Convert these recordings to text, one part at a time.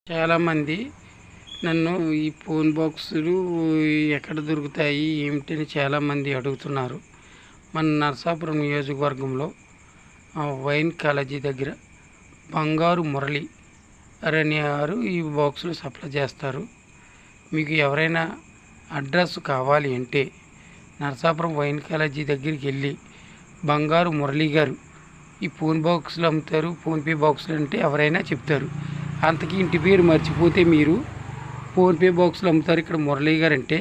చాలామంది నన్ను ఈ ఫోన్ బాక్సులు ఎక్కడ దొరుకుతాయి ఏమిటని చాలామంది అడుగుతున్నారు. మన నరసాపురం నియోజకవర్గంలో వైన్ కాలేజీ దగ్గర బంగారు మురళి అనే వారు ఈ బాక్సులు సప్లై చేస్తారు. మీకు ఎవరైనా అడ్రస్ కావాలి అంటే నరసాపురం వైన్ కాలేజీ దగ్గరికి వెళ్ళి బంగారు మురళి గారు ఈ ఫోన్ బాక్సులు అమ్ముతారు, ఫోన్పే బాక్సులు అంటే ఎవరైనా చెప్తారు. అంతకీ ఇంటి పేరు మర్చిపోతే మీరు ఫోన్పే బాక్సులు అమ్ముతారు ఇక్కడ మురళి గారు అంటే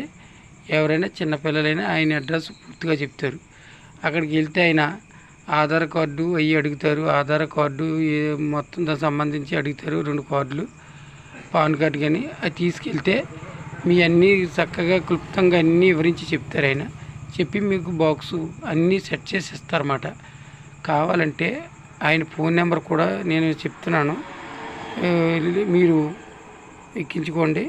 ఎవరైనా చిన్నపిల్లలైనా ఆయన అడ్రస్ పూర్తిగా చెప్తారు. అక్కడికి వెళ్తే ఆయన ఆధార్ కార్డు అవి అడుగుతారు. ఆధార్ కార్డు మొత్తం దానికి సంబంధించి అడుగుతారు. 2 కార్డులు, పాన్ కార్డు కానీ అది తీసుకెళ్తే మీ అన్నీ చక్కగా క్లుప్తంగా అన్నీ వివరించి చెప్తారు. ఆయన చెప్పి మీకు బాక్సు అన్నీ సెట్ చేసి ఇస్తారన్నమాట. కావాలంటే ఆయన ఫోన్ నెంబర్ కూడా నేను చెప్తున్నాను, మీరు ఎక్కించుకోండి.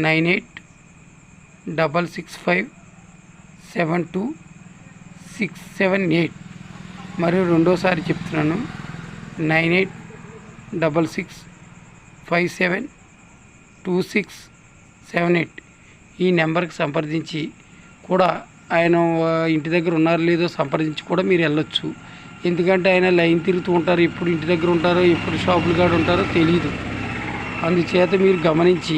9866572678. మరియు రెండోసారి చెప్తున్నాను, 9866572678. ఈ నెంబర్కి సంప్రదించి కూడా ఆయన ఇంటి దగ్గర ఉన్నారో లేదో సంప్రదించి కూడా మీరు వెళ్ళొచ్చు. ఎందుకంటే ఆయన లైన్ తిరుగుతూ ఉంటారు, ఎప్పుడు ఇంటి దగ్గర ఉంటారో ఎప్పుడు షాపులు కాడ ఉంటారో తెలియదు. అందుచేత మీరు గమనించి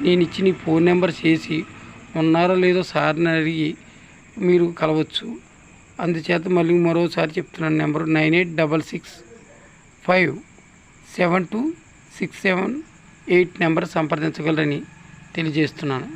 నేను ఇచ్చిన ఈ ఫోన్ నెంబర్ చేసి ఉన్నారో లేదో సార్ని అడిగి మీరు కలవచ్చు. అందుచేత మళ్ళీ మరోసారి చెప్తున్నాను, నెంబరు 9866572678 నెంబర్ సంప్రదించగలరని తెలియజేస్తున్నాను.